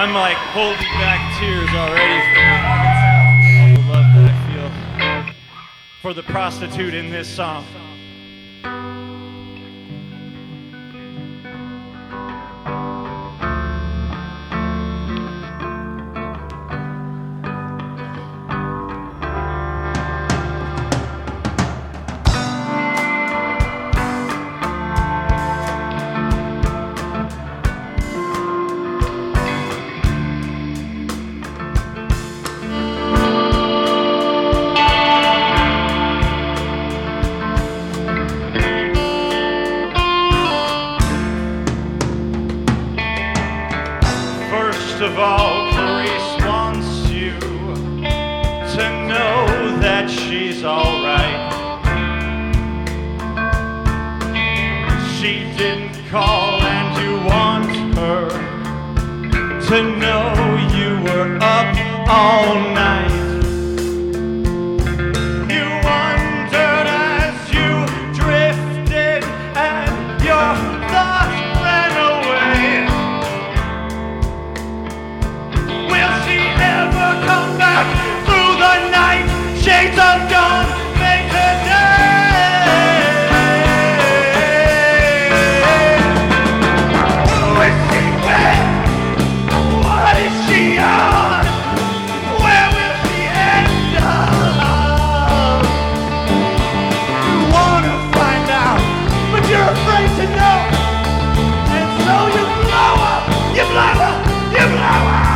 I'm like holding back tears already for all the love that I feel for the prostitute in this song. First of all, Clarice wants you to know that she's alright. She didn't call and you want her to know you were up all night. You wondered as you drifted and your thoughts ran away. Will she ever come back through the night? Shades of dawn make her day. Who is she with? What is she on? Where will she end up? You wanna find out, but you're afraid to know. And so you blow up, you blow up, you blow up.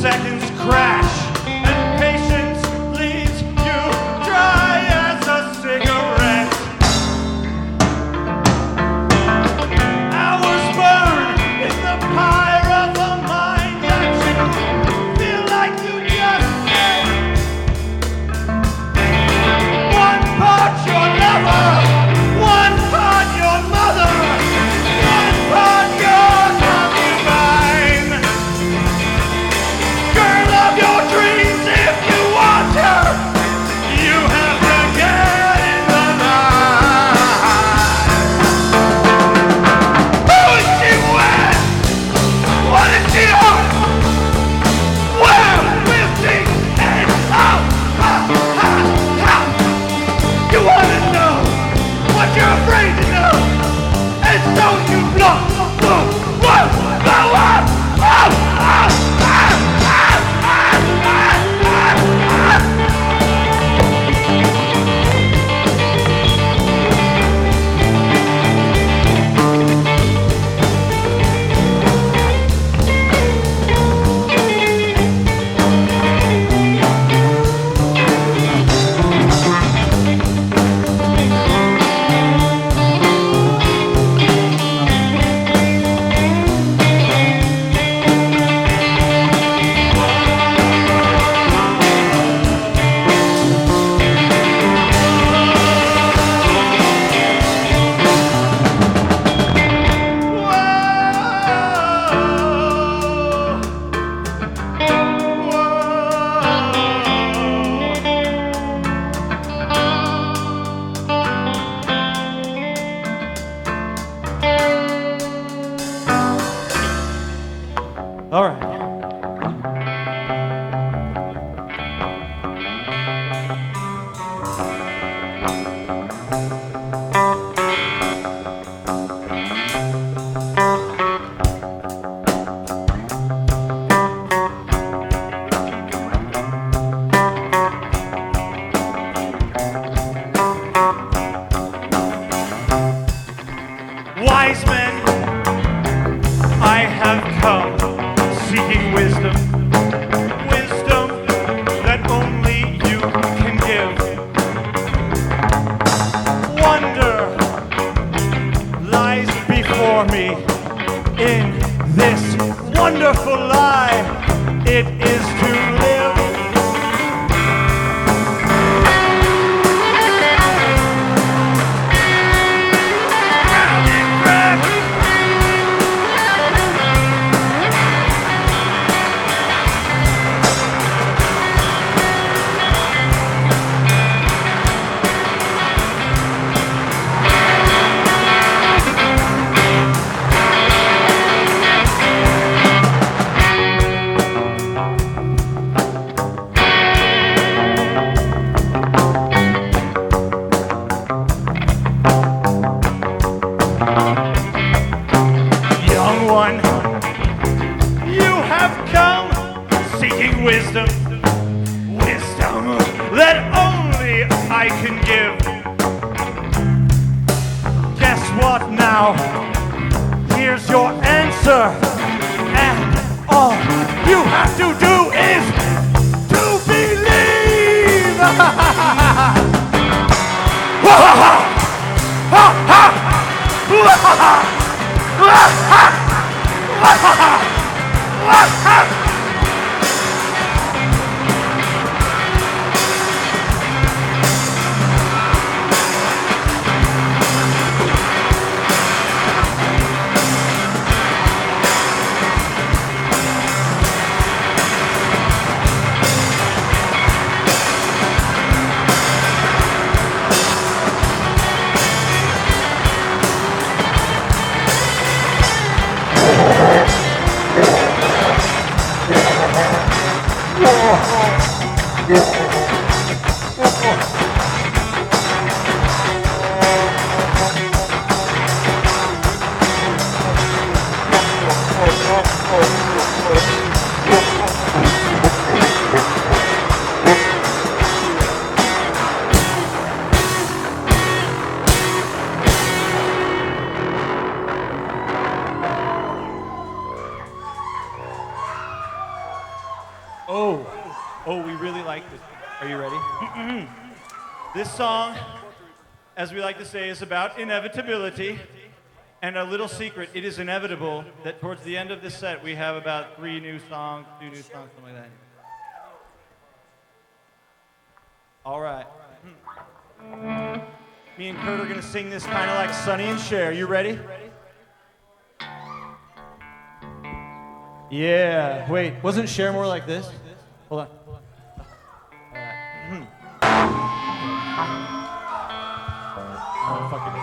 Seconds crash and patience leaves you dry as a cigarette. Hours burn in the pyre of a mind that you feel like you just met. One part your lover, one part your mother, one part your concubine. Girl of your dreams, if you want her, you have to get in the line. Who is she with? What is she on? Where will she end up? You wanna know what you're afraid to know, and so you blow up. All right. Wise men, I have come seeking for me in this wonderful lie. It is to live. Wisdom, wisdom that only I can give. Guess what now? Here's your answer, and all you have to do is to believe. Oh, we really like this. Are you ready? This song, as we like to say, is about inevitability. And a little secret, it is inevitable that towards the end of this set, we have about 3 new songs, 2 new songs, something like that. All right. Me and Kurt are going to sing this kind of like Sonny and Cher. You ready? Yeah. Wait, wasn't Cher more like this? Hold on. Oh, fuck it.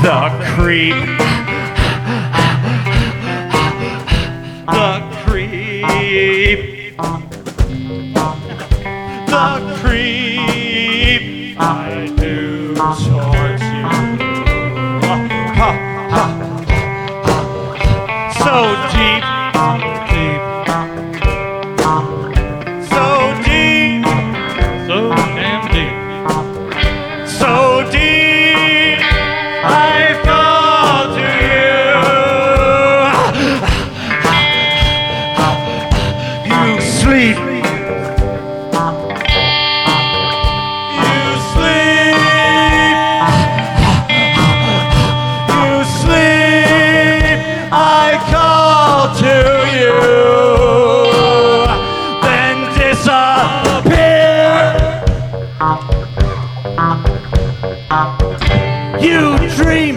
The creep. The creep. The creep I do towards you. So deep. So deep. So damn deep. So deep. I fall to you. You sleep. You sleep. You sleep. I call to you. Then disappear. You dream.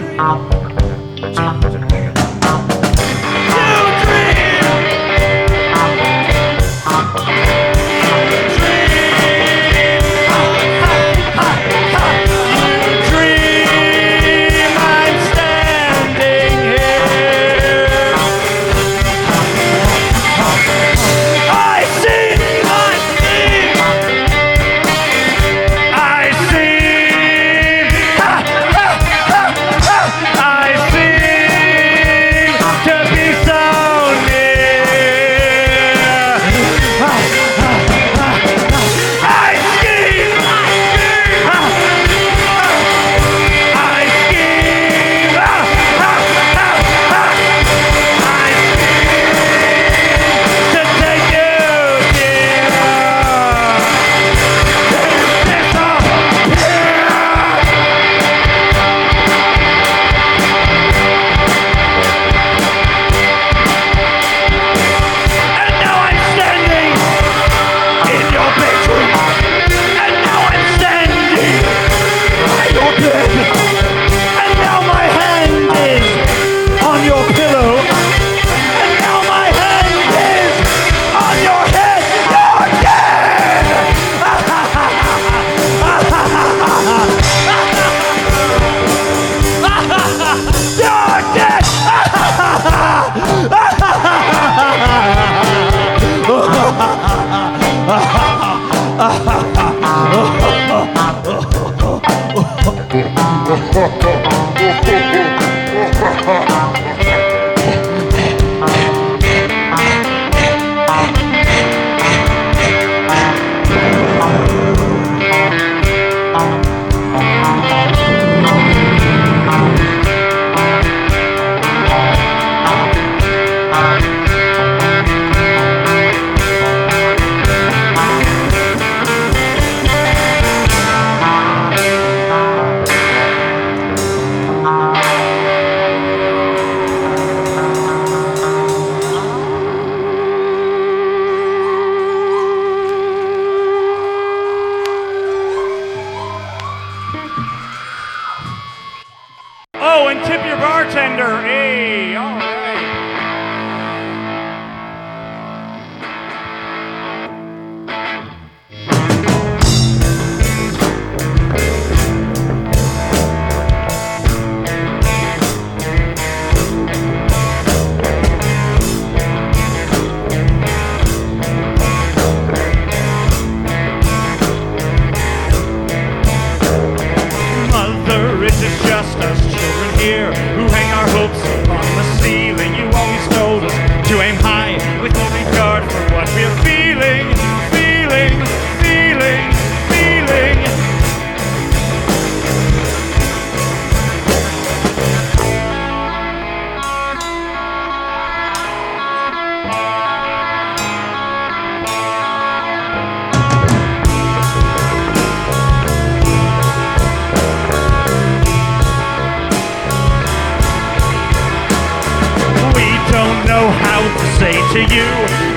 to you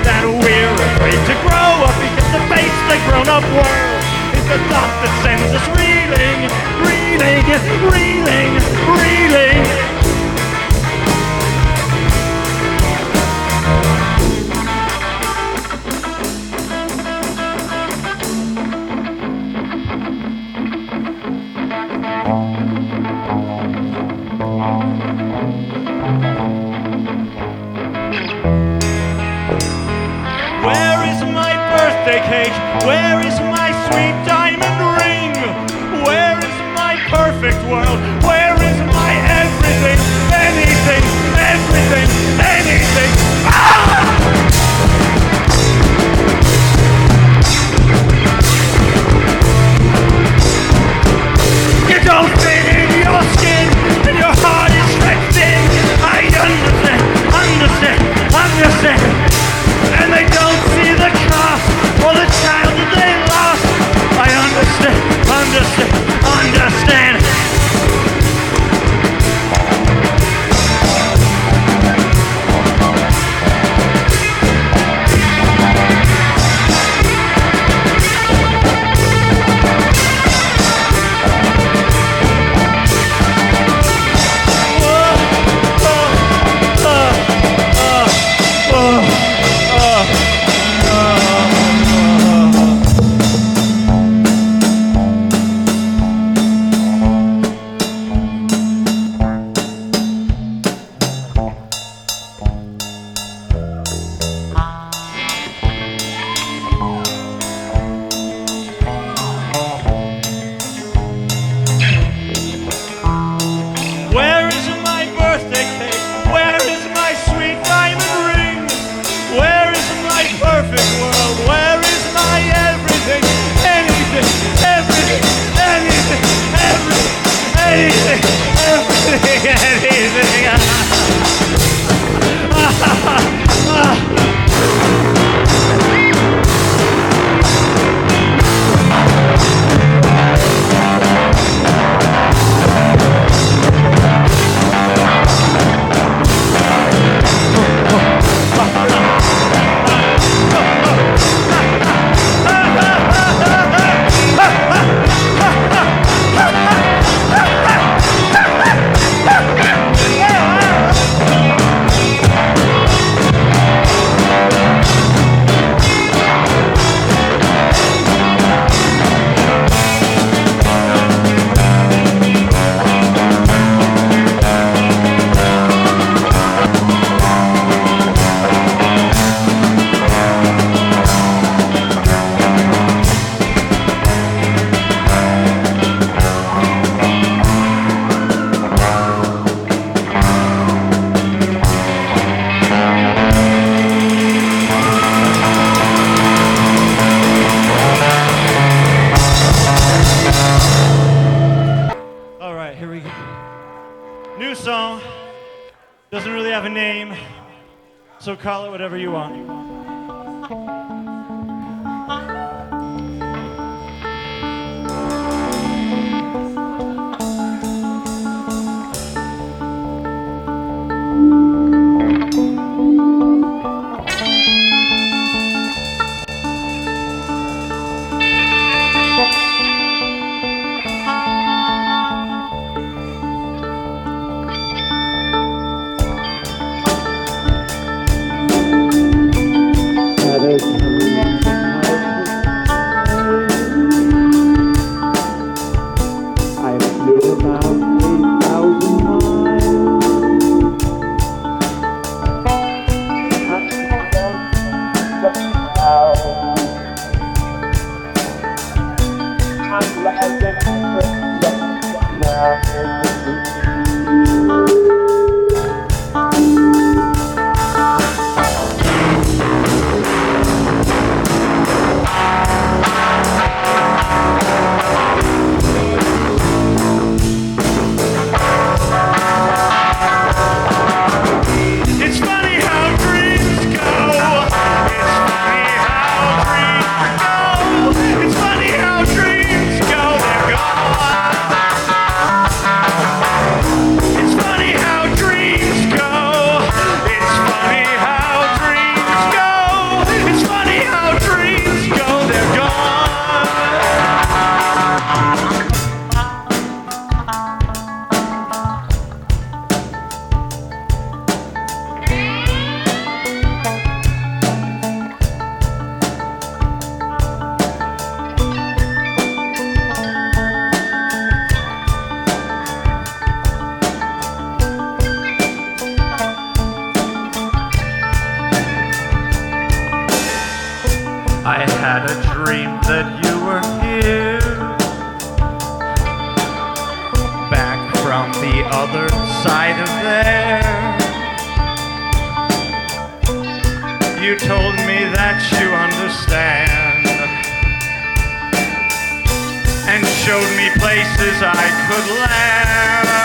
that we're afraid to grow up because to face the grown-up world is the thought that sends us reeling, reeling, reeling, reeling. Where is my birthday cake? Where is my sweet diamond ring? Where is my perfect world? Where is my everything? Anything, everything, anything. Ah! You don't fit in your skin, and your heart is stretched in. I understand, understand, understand. And they don't see the cost or the child that they lost. I understand, understand, understand. So call it whatever you want. I had a dream that you were here, back from the other side of there. You told me that you understand, and showed me places I could land.